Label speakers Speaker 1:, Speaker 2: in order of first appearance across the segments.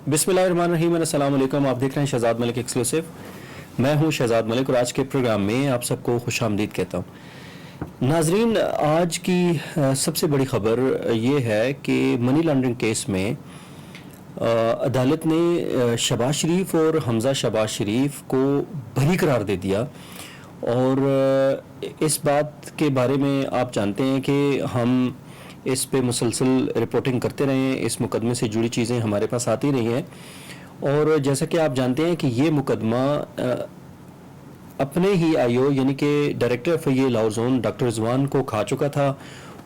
Speaker 1: बिस्मिल्लाहिर्रहमानिर्रहीम, अस्सलाम वालेकुम। आप देख रहे हैं शहजाद मलिक एक्सक्लूसिव। मैं हूं शहजाद मलिक और आज के प्रोग्राम में आप सबको खुशामदीद कहता हूं। नाजरीन, आज की सबसे बड़ी ख़बर ये है कि मनी लॉन्ड्रिंग केस में अदालत ने शहबाज शरीफ और हमज़ा शहबाज शरीफ को बरी करार दे दिया। और इस बात के बारे में आप जानते हैं कि हम इस पे मुसलसल रिपोर्टिंग करते रहे हैं, इस मुकदमे से जुड़ी चीज़ें हमारे पास आती रही हैं। और जैसा कि आप जानते हैं कि ये मुकदमा अपने ही आईओ यानी कि डायरेक्टर ऑफ ये लाहौर जोन डॉक्टर रिजवान को खा चुका था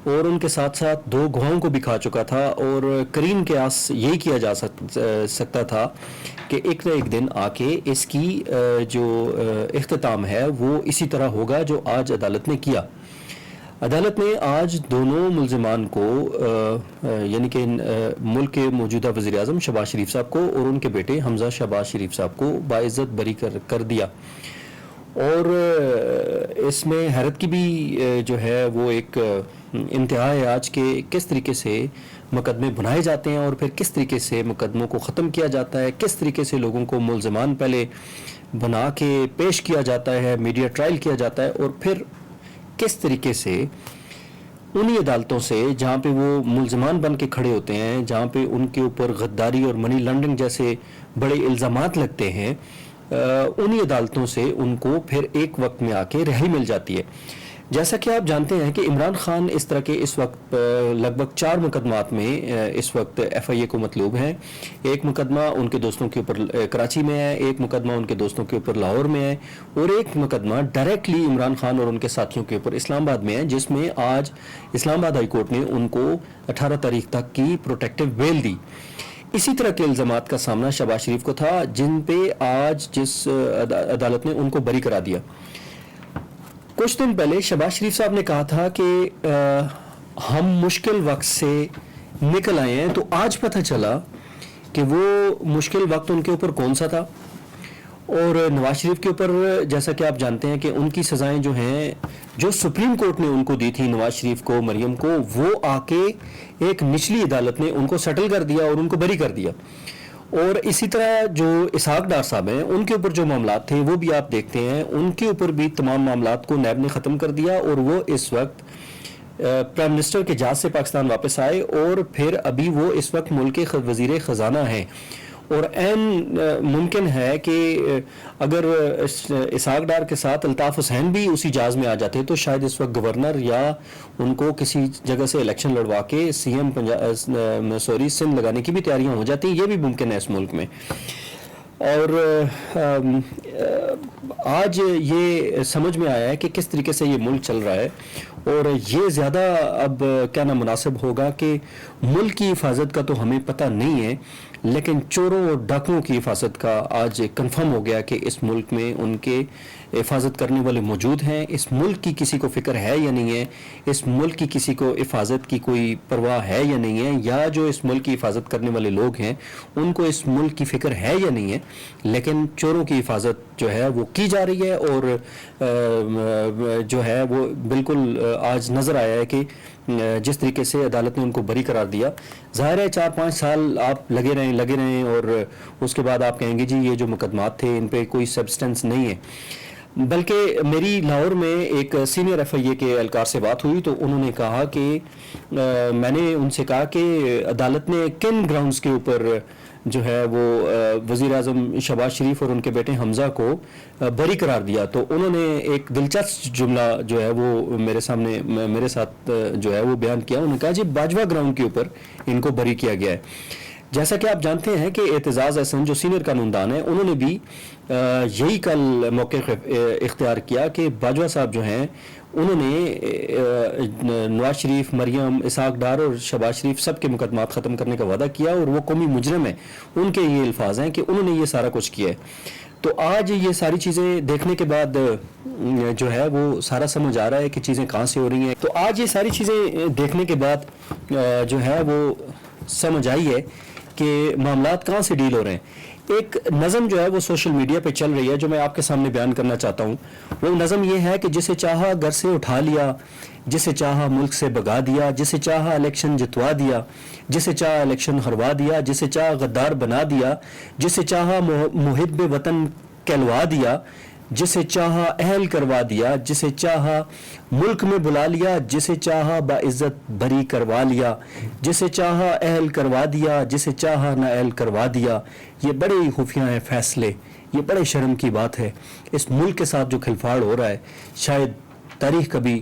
Speaker 1: और उनके साथ साथ 2 गवाहों को भी खा चुका था। और करीन के आस यही किया जा सकता था कि एक न एक दिन आके इसकी जो इख्तिताम है वो इसी तरह होगा जो आज अदालत ने किया। अदालत ने आज दोनों मुल्ज़िमान को यानी कि मुल्क के मौजूदा वज़ीर आज़म शहबाज शरीफ साहब को और उनके बेटे हमज़ा शहबाज शरीफ साहब को बाइज़्ज़त बरी कर दिया। और इसमें हैरत की भी जो है वो एक इंतहा है आज के किस तरीके से मुकदमे बनाए जाते हैं और फिर किस तरीके से मुकदमों को ख़त्म किया जाता है, किस तरीके से लोगों को मुल्ज़िमान पहले बना के पेश किया जाता है, मीडिया ट्रायल किया जाता है और फिर किस तरीके से उन्हीं अदालतों से जहाँ पे वो मुल्ज़िमान बन के खड़े होते हैं, जहाँ पे उनके ऊपर गद्दारी और मनी लॉन्ड्रिंग जैसे बड़े इल्ज़ामात लगते हैं, उन्हीं अदालतों से उनको फिर एक वक्त में आके रिहाई मिल जाती है। जैसा कि आप जानते हैं कि इमरान खान इस तरह के इस वक्त लगभग 4 मुकदमात में इस वक्त FIA को मतलूब हैं। एक मुकदमा उनके दोस्तों के ऊपर कराची में है, एक मुकदमा उनके दोस्तों के ऊपर लाहौर में है और एक मुकदमा डायरेक्टली इमरान खान और उनके साथियों के ऊपर इस्लामाबाद में है, जिसमें आज इस्लामाबाद हाई कोर्ट ने उनको 18 तारीख तक की प्रोटेक्टिव बेल दी। इसी तरह के इल्ज़ामात का सामना शहबाज शरीफ को था, जिन पे आज जिस अदालत ने उनको बरी करा दिया। कुछ दिन पहले शहबाज शरीफ साहब ने कहा था कि हम मुश्किल वक्त से निकल आए हैं, तो आज पता चला कि वो मुश्किल वक्त उनके ऊपर कौन सा था। और नवाज शरीफ के ऊपर जैसा कि आप जानते हैं कि उनकी सज़ाएं जो हैं, जो सुप्रीम कोर्ट ने उनको दी थी नवाज शरीफ को, मरियम को, वो आके एक निचली अदालत ने उनको सेटल कर दिया और उनको बरी कर दिया। और इसी तरह जो इसहाक डार साहब हैं, उनके ऊपर जो मामलात थे वो भी आप देखते हैं, उनके ऊपर भी तमाम मामलात को नैब ने ख़त्म कर दिया और वो इस वक्त प्राइम मिनिस्टर के जहाज़ से पाकिस्तान वापस आए और फिर अभी वो इस वक्त मुल्क के वज़ीर ख़जाना हैं। और ऐन मुमकिन है कि अगर इसहाक डार के साथ अल्ताफ़ हुसैन भी उसी जहाज़ में आ जाते तो शायद इस वक्त गवर्नर या उनको किसी जगह से इलेक्शन लड़वा के CM सिंध लगाने की भी तैयारियां हो जाती हैं। ये भी मुमकिन है इस मुल्क में। और आज ये समझ में आया है कि किस तरीके से ये मुल्क चल रहा है और ये ज़्यादा अब कहना मुनासिब होगा कि मुल्क की हिफाजत का तो हमें पता नहीं है, लेकिन चोरों और डाकुओं की हिफाजत का आज कंफर्म हो गया कि इस मुल्क में उनके हिफाजत करने वाले मौजूद हैं। इस मुल्क की किसी को फ़िक्र है या नहीं है, इस मुल्क की किसी को हिफाजत की कोई परवाह है या नहीं है, या जो इस मुल्क की हिफाजत करने वाले लोग हैं उनको इस मुल्क की फ़िक्र है या नहीं है। लेकिन चोरों की हिफाजत जो है वो की जा रही है और जो है वो बिल्कुल आज नज़र आया है कि जिस तरीके से अदालत ने उनको बरी करार दिया। ज़ाहिर है 4-5 साल आप लगे रहें और उसके बाद आप कहेंगे जी ये जो मुकदमात थे इन पे कोई सब्सटेंस नहीं है। बल्कि मेरी लाहौर में एक सीनियर FIA के एहलकार से बात हुई तो उन्होंने कहा कि मैंने उनसे कहा कि अदालत ने किन ग्राउंड्स के ऊपर जो है वो वज़ीर आज़म शहबाज शरीफ और उनके बेटे हमज़ा को बरी करार दिया। तो उन्होंने एक दिलचस्प जुमला जो है वो मेरे साथ जो है वो बयान किया। उन्होंने कहा जी बाजवा ग्राउंड के ऊपर इनको बरी किया गया है। जैसा कि आप जानते हैं कि एतजाज़ अहसन जो सीनियर कानूनदान है, उन्होंने भी यही कल मौके इख्तियार किया कि बाजवा साहब जो हैं उन्होंने नवाज शरीफ, मरियम, इसहाक डार और शहबाज शरीफ सब के मुकदमात ख़त्म करने का वादा किया और वो कौमी मुजरिम है। उनके ये अल्फाज हैं कि उन्होंने ये सारा कुछ किया है। तो आज ये सारी चीज़ें देखने के बाद जो है वो सारा समझ आ रहा है कि चीज़ें कहाँ से हो रही हैं। तो आज ये सारी चीज़ें देखने के बाद जो है वो समझ आई है کہ معاملات کہاں سے ڈیل ہو رہے ہیں. ایک نظم جو ہے وہ سوشل میڈیا پہ چل رہی ہے جو میں آپ کے سامنے بیان کرنا چاہتا ہوں. وہ نظم یہ ہے کہ جسے چاہا گھر سے اٹھا لیا, جسے چاہا ملک سے بھگا دیا, جسے چاہا الیکشن جتوا دیا, جسے چاہا الیکشن ہروا دیا, جسے چاہا غدار بنا دیا, جسے چاہا محب وطن کہلوا دیا, جسے چاہا اہل کروا دیا, جسے چاہا ملک میں بلا لیا, جسے چاہا باعزت بری کروا لیا, جسے چاہا اہل کروا دیا, جسے چاہا نہ اہل کروا دیا. یہ بڑے ہی خفیہ ہیں فیصلے, یہ بڑے شرم کی بات ہے. اس ملک کے ساتھ جو کھلواڑ ہو رہا ہے شاید تاریخ کبھی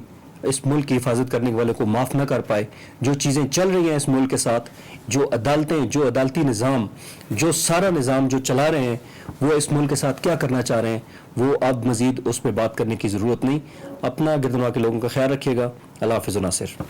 Speaker 1: اس ملک کی حفاظت کرنے والے کو معاف نہ کر پائے. جو چیزیں چل رہی ہیں اس ملک کے ساتھ, جو عدالتیں, جو عدالتی نظام, جو سارا نظام جو چلا رہے ہیں, وہ اس ملک کے ساتھ کیا کرنا چاہ رہے ہیں, وہ اب مزید اس پہ بات کرنے کی ضرورت نہیں. اپنا گردنوا کے لوگوں کا خیال رکھیے گا. اللہ حافظ و ناصر.